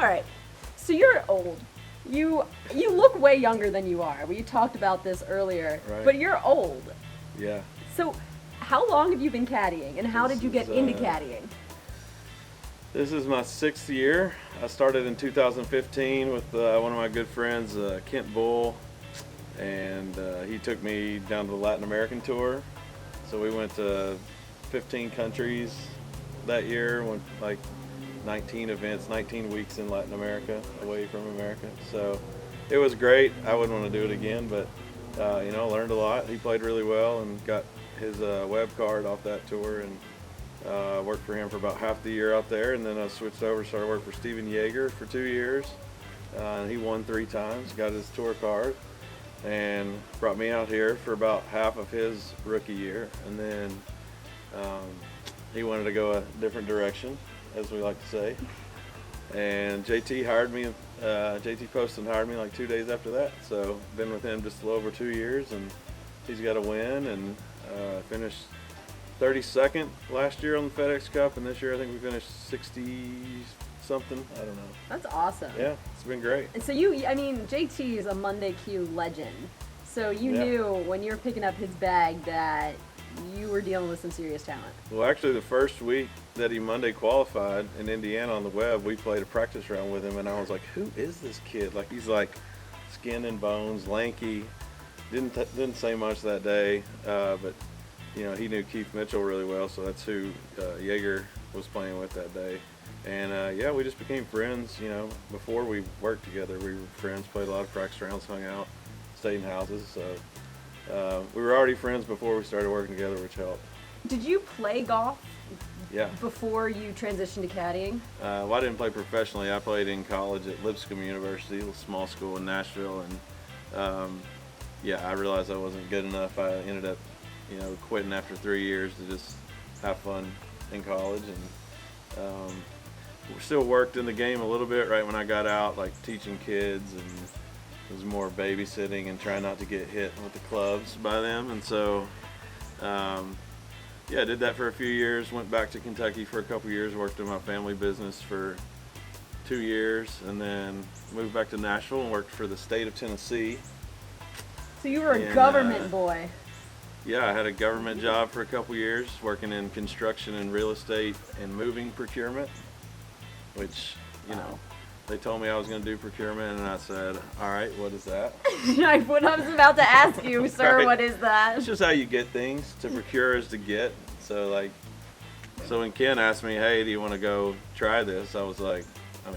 All right. So you're old. You look way younger than you are. We talked about this earlier. Right. But you're old. Yeah. So how long have you been caddying, and how did you get into caddying? This is my 6th year. I started in 2015 with one of my good friends, Kent Bull, and he took me down to the Latin American tour. So we went to 15 countries that year, went like 19 events, 19 weeks in Latin America, away from America. So it was great. I wouldn't want to do it again, but learned a lot. He played really well and got his web card off that tour, and worked for him for about half the year out there. And then I switched over, started working for Steven Yeager for 2 years. And he won 3 times, got his tour card, and brought me out here for about half of his rookie year. And then he wanted to go a different direction, as we like to say. And JT hired me, JT Poston hired me like 2 days after that. So been with him just a little over 2 years, and he's got a win, and finished 32nd last year on the FedEx Cup, and this year I think we finished 60 something. I don't know. That's awesome. Yeah, it's been great. And so JT is a Monday Q legend. So you knew when you were picking up his bag that you were dealing with some serious talent. Well, actually, the first week that he Monday qualified in Indiana on the web, we played a practice round with him, and I was like, who is this kid? Like, he's like skin and bones, lanky. Didn't say much that day, but he knew Keith Mitchell really well, so that's who Yeager was playing with that day. And we just became friends. Before we worked together, we were friends, played a lot of practice rounds, hung out, stayed in houses. So we were already friends before we started working together, which helped. Did you play golf Yeah. before you transitioned to caddying? Well, I didn't play professionally. I played in college at Lipscomb University, a little small school in Nashville, and I realized I wasn't good enough. I ended up, quitting after 3 years to just have fun in college, and still worked in the game a little bit right when I got out, like teaching kids, and it was more babysitting and trying not to get hit with the clubs by them. And so, I did that for a few years. Went back to Kentucky for a couple years, worked in my family business for 2 years, and then moved back to Nashville and worked for the state of Tennessee. So you were a government boy. Yeah, I had a government job for a couple years, working in construction and real estate and moving procurement, which, they told me I was going to do procurement, and I said, all right, what is that? What I was about to ask you, sir, Right. What is that? It's just how you get things. To procure is to get. So when Ken asked me, hey, do you want to go try this? I was like, I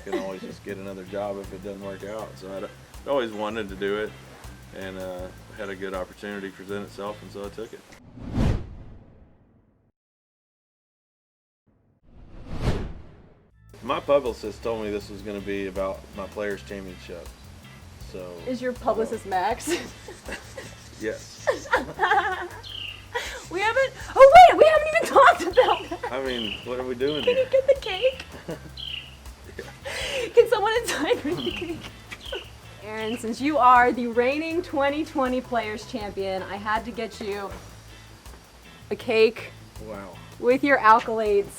can always just get another job if it doesn't work out. So I'd always wanted to do it, and had a good opportunity present itself, and so I took it. My publicist told me this was going to be about my Players Championship. So Is your publicist Max? Yes. We haven't even talked about that. What are we doing Can here? you get the cake? Can someone inside bring the cake? Aaron, since you are the reigning 2020 Players Champion, I had to get you a cake Wow. with your accolades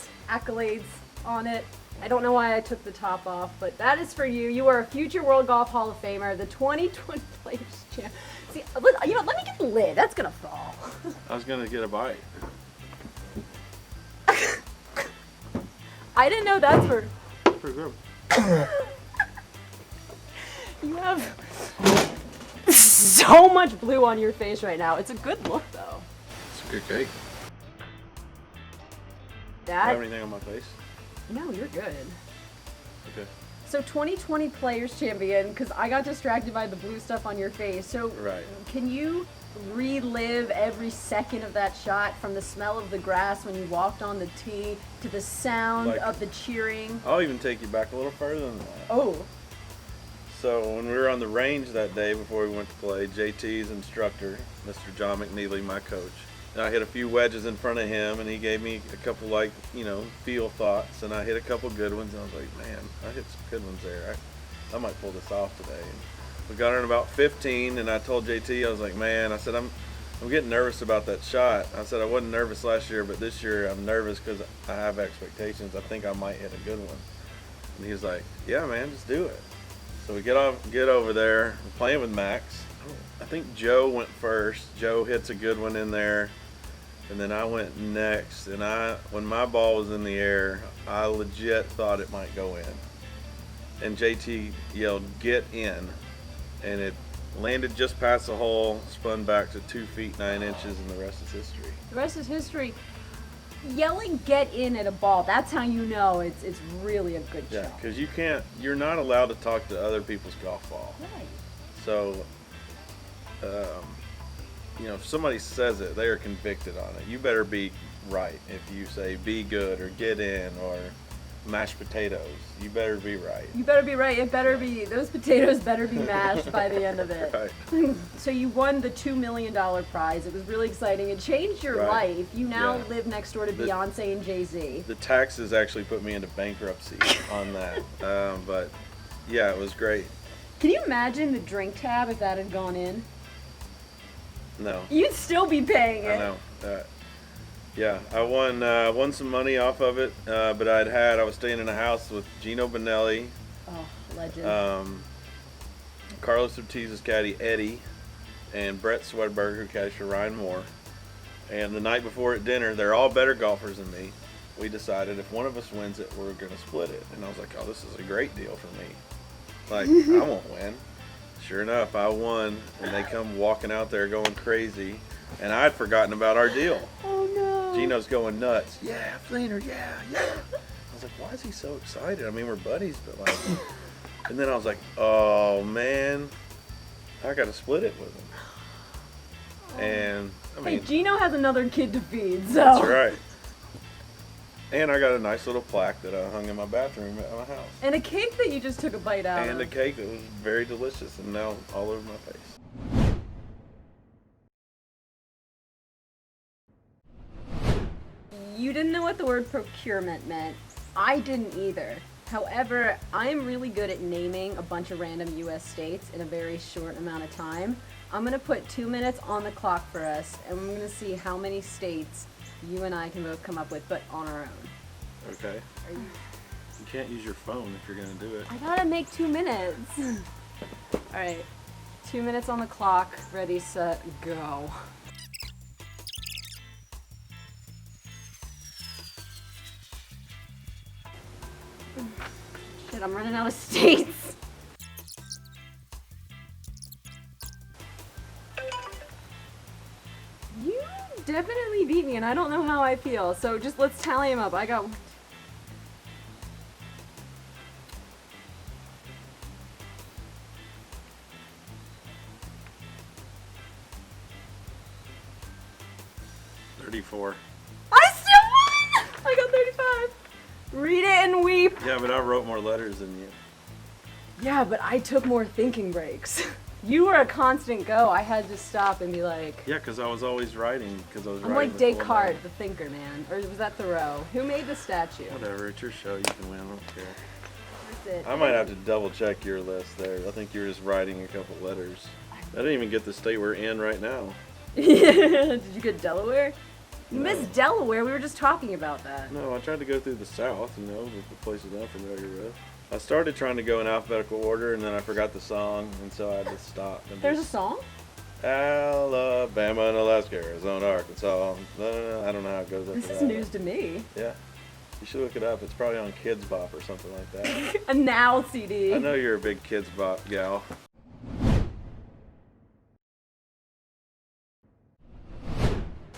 on it. I don't know why I took the top off, but that is for you. You are a future World Golf Hall of Famer, the 2020 Players Champion. See, let me get the lid. That's gonna fall. I was going to get a bite. I didn't know that's for. Pretty good. You have so much blue on your face right now. It's a good look, though. It's a good cake. Do I That. have anything on my face? No, you're good. Okay. So 2020 Players Champion, because I got distracted by the blue stuff on your face. So Right. Can you relive every second of that shot, from the smell of the grass when you walked on the tee to the sound Like- of the cheering? I'll even take you back a little further than that. Oh, So when we were on the range that day before we went to play, JT's instructor, Mr. John McNeely, my coach, and I hit a few wedges in front of him, and he gave me a couple feel thoughts, and I hit a couple good ones, and I was like, man, I hit some good ones there. I might pull this off today. And we got in about 15, and I told JT, I was like, man, I said, I'm getting nervous about that shot. I said I wasn't nervous last year, but this year I'm nervous because I have expectations. I think I might hit a good one. And he was like, yeah, man, just do it. So we get over there. We're playing with Max. I think Joe went first. Joe hits a good one in there. And then I went next. And when my ball was in the air, I legit thought it might go in. And JT yelled, get in. And it landed just past the hole, spun back to 2 feet 9 inches, and the rest is history. The rest is history. Yelling "get in" at a ball, that's how you know it's really a good Yeah, shot. because you're not allowed to talk to other people's golf ball. Right. So, if somebody says it, they are convicted on it. You better be right. If you say be good or get in or mashed potatoes, you better be right. You better be right. It better be, those potatoes better be mashed by the end of it. Right. So you won the $2 million prize. It was really exciting. It changed your Right. life. You now Yeah. live next door to Beyonce and Jay-Z. The taxes actually put me into bankruptcy on that. But yeah, it was great. Can you imagine the drink tab if that had gone in? No, You'd still be paying it. I know. Yeah, I won some money off of it, but I was staying in a house with Gino Bonelli, Oh, legend. Carlos Ortiz's caddy Eddie, and Brett Swedberger, who caddies for Ryan Moore. And the night before at dinner, they're all better golfers than me. We decided if one of us wins it, we're going to split it. And I was like, oh, this is a great deal for me. Like, I won't win. Sure enough, I won, and they come walking out there going crazy. And I'd forgotten about our deal. Oh, no. Gino's going nuts. Yeah, Flener, yeah. I was like, why is he so excited? I mean, we're buddies, but like... And then I was like, oh, man, I got to split it with him. And, I mean... Hey, Gino has another kid to feed, so... That's right. And I got a nice little plaque that I hung in my bathroom at my house. And a cake that you just took a bite out And of. a cake that was very delicious and now all over my face. You didn't know what the word procurement meant. I didn't either. However, I'm really good at naming a bunch of random U.S. states in a very short amount of time. I'm going to put 2 minutes on the clock for us, and we're going to see how many states you and I can both come up with, but on our own. Okay. You can't use your phone if you're going to do it. I gotta make 2 minutes. All right, 2 minutes on the clock. Ready, set, go. Shit, I'm running out of states. You definitely beat me, and I don't know how I feel. So just let's tally them up. I got 1, 2, 34. I still won! I got 35. Read it and weep. Yeah, but I wrote more letters than you. Yeah, but I took more thinking breaks. You were a constant go. I had to stop and be like... Yeah, because I was always writing. I'm like Descartes, the thinker, man. Or was that Thoreau? Who made the statue? Whatever, it's your show. You can win. I don't care. That's it. I might have to double check your list there. I think you were just writing a couple letters. I didn't even get the state we're in right now. Did you get Delaware? You No. missed Delaware. We were just talking about that. No, I tried to go through the South, the places I'm familiar with. I started trying to go in alphabetical order, and then I forgot the song, and so I had to stop. And There's a just, song? Alabama and Alaska, Arizona, Arkansas. I don't know how it goes after This is that. news to me. Yeah. You should look it up. It's probably on Kids Bop or something like that. A Now CD. I know you're a big Kids Bop gal.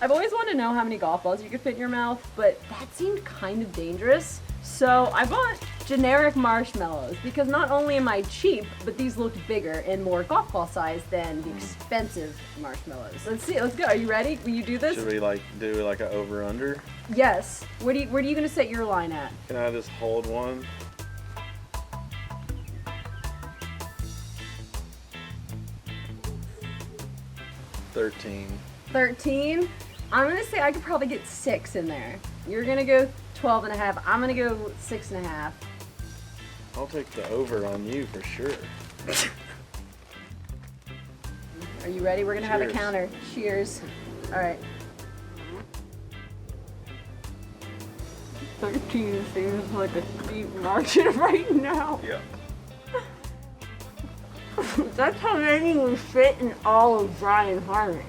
I've always wanted to know how many golf balls you could fit in your mouth, but that seemed kind of dangerous. So I bought generic marshmallows because not only am I cheap, but these looked bigger and more golf ball size than the expensive marshmallows. Let's see, let's go. Are you ready? Will you do this? Should we do like a over under? Yes. Where are you gonna set your line at? Can I just hold one? $13. 13. I'm gonna say I could probably get 6 in there. You're gonna go 12 and a half. I'm gonna go 6 and a half. I'll take the over on you for sure. Are you ready? We're gonna have a Cheers. counter. Cheers. All right. 13 seems like a steep margin right now. Yeah. That's how many would fit in all of Brian Harmon.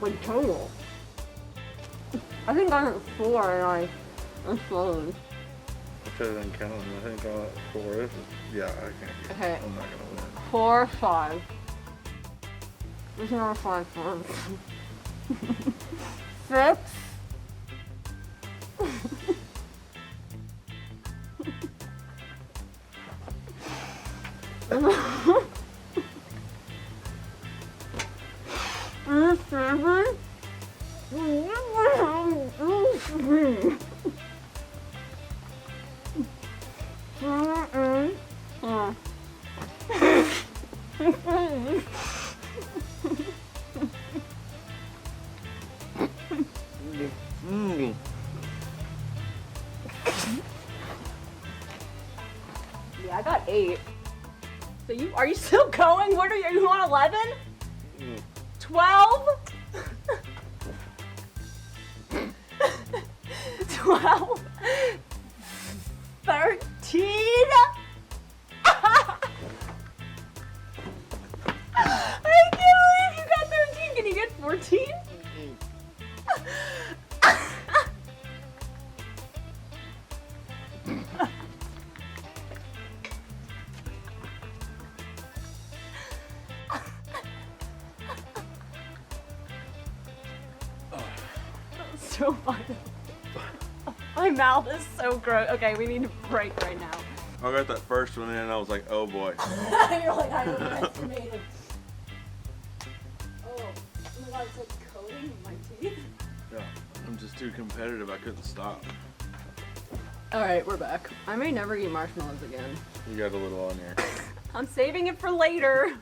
Like total. I think I'm at 4 and I followed. I didn't count them. I think I'm at 4. Yeah, I can't. Okay. I'm not gonna win. 4, 5. There's another 5 for 6. Yeah, I got 8. So are you still going? What are you on 11? 12? 12? 13? I can't believe you got 13. Can you get 14? So funny. My mouth is so gross. Okay, we need a break right now. I got that first one in and I was like, oh boy. You're like, I underestimated. Oh my god, it's like coating in my teeth. Yeah, I'm just too competitive. I couldn't stop. Alright, we're back. I may never eat marshmallows again. You got a little on here. I'm saving it for later.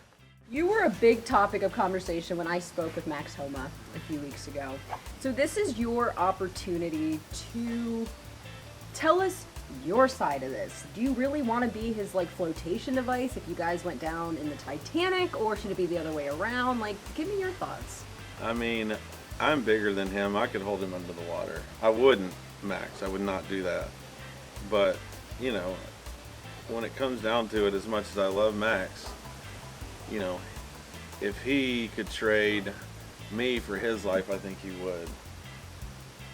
You were a big topic of conversation when I spoke with Max Homa a few weeks ago. So this is your opportunity to tell us your side of this. Do you really want to be his like flotation device if you guys went down in the Titanic, or should it be the other way around? Like, give me your thoughts. I mean, I'm bigger than him. I could hold him under the water. I wouldn't, Max. I would not do that. But, you know, when it comes down to it, as much as I love Max, you know, if he could trade me for his life, I think he would.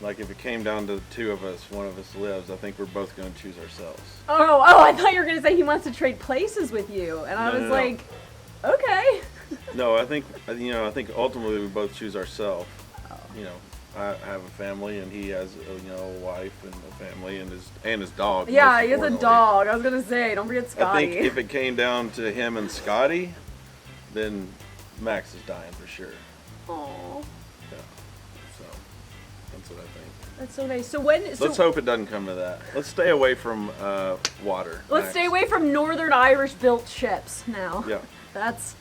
Like, if it came down to the two of us, one of us lives, I think we're both going to choose ourselves. Oh, I thought you were going to say he wants to trade places with you. And I was like, okay. No, I think ultimately we both choose ourselves. You know, I have a family and he has, a wife and a family and his dog. Yeah, he has a dog. I was going to say, don't forget Scotty. I think if it came down to him and Scotty, then Max is dying for sure. Aww. Yeah. So that's what I think. That's so nice. Let's hope it doesn't come to that. Let's stay away from water. Let's stay away from Northern Irish built ships now. Yeah. That's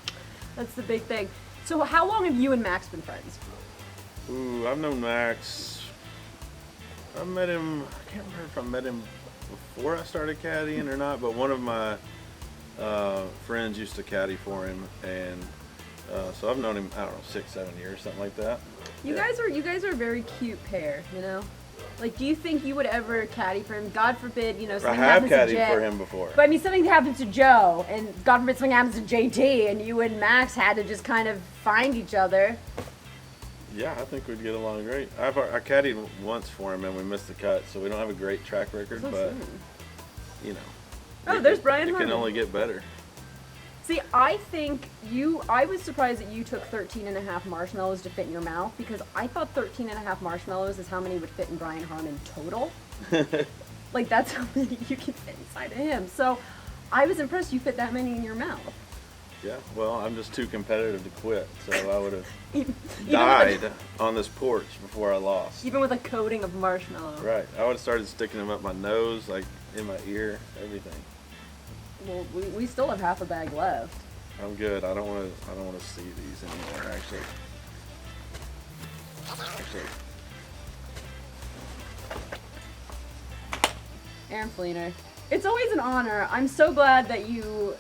the big thing. So how long have you and Max been friends? Ooh, I've known Max. I met him. I can't remember if I met him before I started caddying or not, but one of my friends used to caddy for him, and so I've known him, I don't know, 6-7 years, something like that. You guys are a very cute pair, you know? Like, do you think you would ever caddy for him? God forbid, something happens to Jay. I have caddied for him before. But I mean, something happens to Joe, and God forbid something happens to JD, and you and Max had to just kind of find each other. Yeah, I think we'd get along great. I caddied once for him, and we missed the cut, so we don't have a great track record, but, Oh, there's Brian Harmon. It can only get better. See, I was surprised that you took 13 and a half marshmallows to fit in your mouth, because I thought 13 and a half marshmallows is how many would fit in Brian Harmon total. Like, that's how many you can fit inside of him. So I was impressed you fit that many in your mouth. Yeah, well, I'm just too competitive to quit, so I would have died on this porch before I lost. Even with a coating of marshmallow. Right. I would have started sticking them up my nose, like in my ear, everything. Well, we still have half a bag left. I'm good. I don't want to see these anymore, actually. Aaron Flener. It's always an honor. I'm so glad that you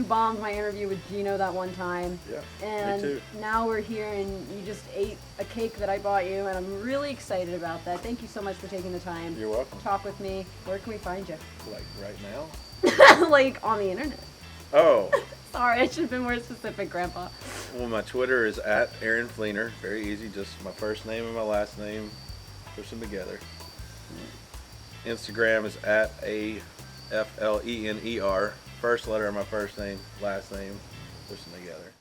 bombed my interview with Gino that one time. Yeah, And me too. now we're here and you just ate a cake that I bought you, and I'm really excited about that. Thank you so much for taking the time You're welcome. to talk with me. Where can we find you? Like right now? Like on the internet. Oh, Sorry, I should have been more specific, Grandpa. well, my Twitter is at Aaron Flener. Very easy, just my first name and my last name. Push them together. Instagram is at AFLENER. First letter of my first name, last name. Push them together.